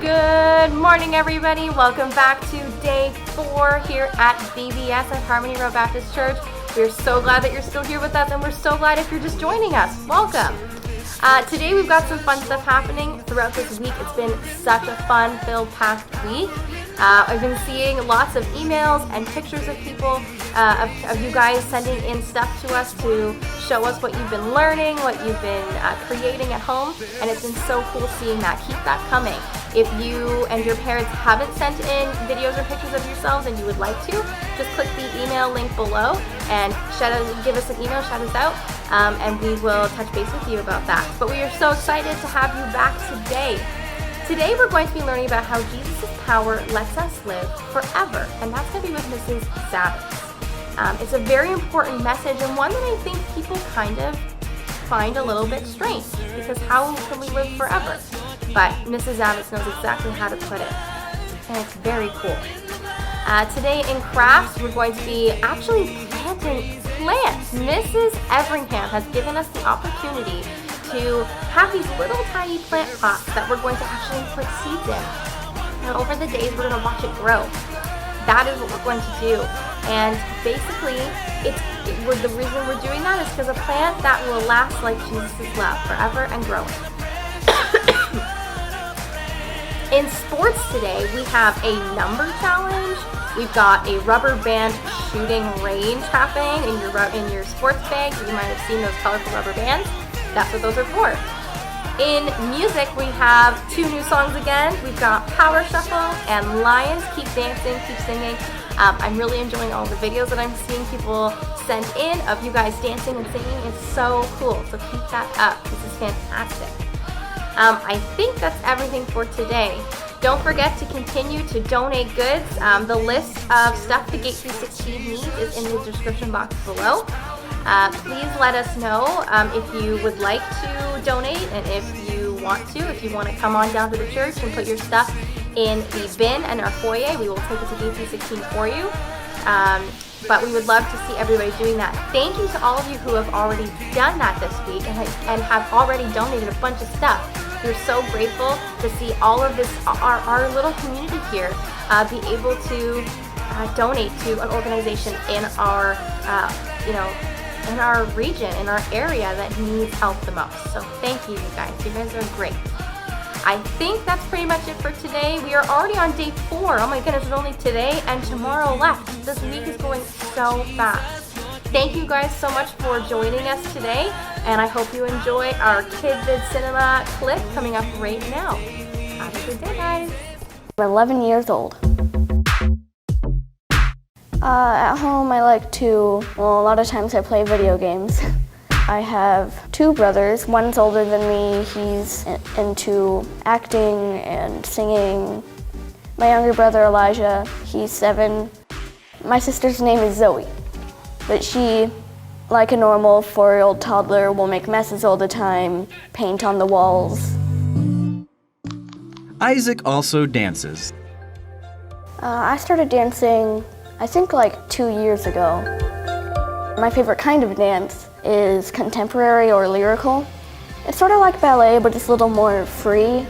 Good morning, everybody. Welcome back to day 4 here at VBS at Harmony Road Baptist Church. We're so glad that you're still here with us, and we're so glad if you're just joining us. Welcome. Today we've got some fun stuff happening throughout this week. It's been such a fun-filled past week. I've been seeing lots of emails and pictures of people, of you guys sending in stuff to us to show us what you've been learning, what you've been creating at home, and it's been so cool seeing that. Keep that coming. If you and your parents haven't sent in videos or pictures of yourselves and you would like to, just click the email link below and give us an email, shout us out, and we will touch base with you about that. But we are so excited to have you back today. Today we're going to be learning about how Jesus' power lets us live forever, and that's going to be with Mrs. Zavitz. It's a very important message, and one that I think people kind of find a little bit strange, because how can we live forever? But Mrs. Zavitz knows exactly how to put it, and it's very cool. Today in crafts, we're going to be actually planting plants. Mrs. Everingham has given us the opportunity to have these little tiny plant pots that we're going to actually put seeds in. And over the days, we're going to watch it grow. That is what we're going to do. And basically, the reason we're doing that is because a plant that will last like Jesus' love, forever and growing. In sports today, we have a number challenge. We've got a rubber band shooting range happening in your sports bag. You might have seen those colorful rubber bands. That's what those are for. In music, we have 2 new songs again. We've got Power Shuffle and Lions Keep Dancing, Keep Singing. I'm really enjoying all the videos that I'm seeing people send in of you guys dancing and singing. It's so cool, so keep that up. This is fantastic. I think that's everything for today. Don't forget to continue to donate goods. The list of stuff the Gate 316 needs is in the description box below. Please let us know if you would like to donate, and if you want to come on down to the church and put your stuff in the bin and our foyer, we will take it to Gate 316 for you. But we would love to see everybody doing that. Thank you to all of you who have already done that this week and have already donated a bunch of stuff. We're so grateful to see all of this, our little community here, be able to donate to an organization in our, in our region, in our area that needs help the most. So thank you, you guys. You guys are great. I think that's pretty much it for today. We are already on day 4. Oh my goodness, it's only today and tomorrow left. This week is going so fast. Thank you guys so much for joining us today, and I hope you enjoy our KidVid Cinema clip coming up right now. Have a good day, guys. I'm 11 years old. At home, I like to, a lot of times I play video games. I have 2 brothers. One's older than me. He's into acting and singing. My younger brother, Elijah, he's 7. My sister's name is Zoe, but she, like a normal 4-year-old toddler, will make messes all the time, paint on the walls. Isaac also dances. I started dancing, I think like 2 years ago. My favorite kind of dance is contemporary or lyrical. It's sort of like ballet, but it's a little more free.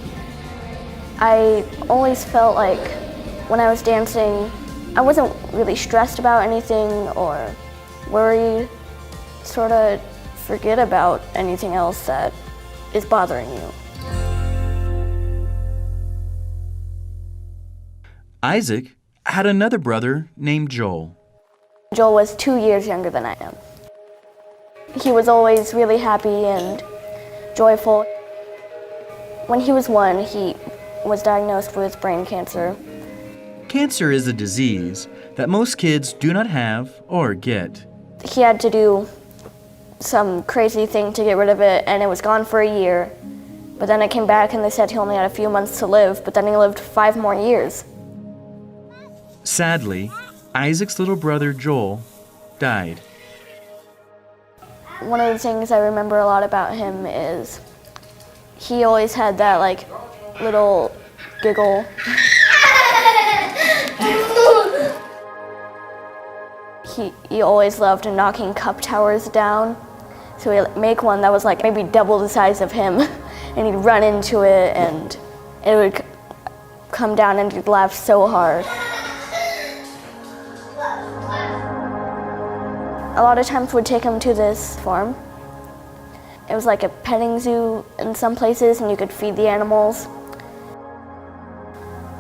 I always felt like when I was dancing, I wasn't really stressed about anything or worried. Sort of forget about anything else that is bothering you. Isaac had another brother named Joel. Joel was 2 years younger than I am. He was always really happy and joyful. When he was 1, he was diagnosed with brain cancer. Cancer is a disease that most kids do not have or get. He had to do some crazy thing to get rid of it, and it was gone for a year. But then it came back and they said he only had a few months to live, but then he lived 5 more years. Sadly, Isaac's little brother Joel died. One of the things I remember a lot about him is he always had that little giggle. He always loved knocking cup towers down. So he'd make one that was maybe double the size of him, and he'd run into it, and it would come down and he'd laugh so hard. A lot of times we'd take him to this farm. It was like a petting zoo in some places, and you could feed the animals.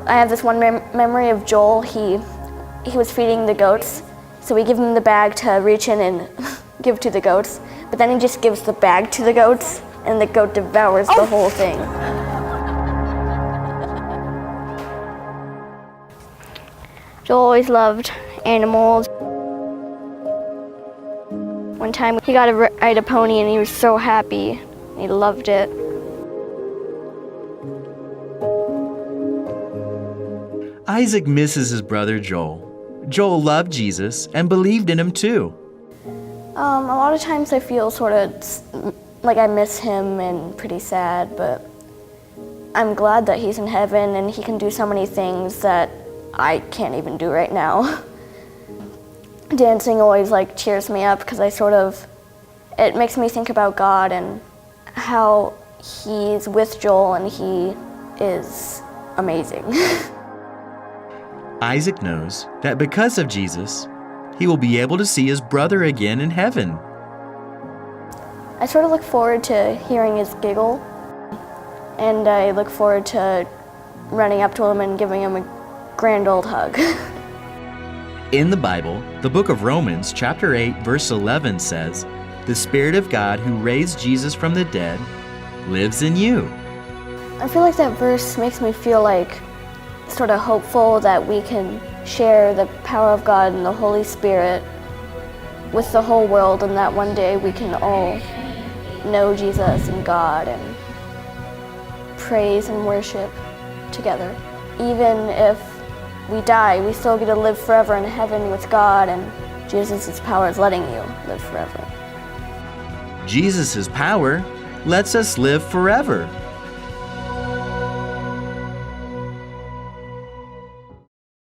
I have this one memory of Joel. He was feeding the goats, so we give him the bag to reach in and give to the goats, but then he just gives the bag to the goats, and the goat devours the whole thing. Joel always loved animals. One time he got to ride a pony and he was so happy. He loved it. Isaac misses his brother Joel. Joel loved Jesus and believed in him too. A lot of times I feel sort of like I miss him and pretty sad, but I'm glad that he's in heaven and he can do so many things that I can't even do right now. Dancing always cheers me up because it makes me think about God and how he's with Joel and he is amazing. Isaac knows that because of Jesus, he will be able to see his brother again in heaven. I sort of look forward to hearing his giggle, and I look forward to running up to him and giving him a grand old hug. In the Bible, the book of Romans, chapter 8, verse 11 says, "The Spirit of God who raised Jesus from the dead lives in you." I feel like that verse makes me feel sort of hopeful that we can share the power of God and the Holy Spirit with the whole world, and that one day we can all know Jesus and God and praise and worship together. Even if we die, we still get to live forever in heaven with God, and Jesus' power is letting you live forever. Jesus' power lets us live forever.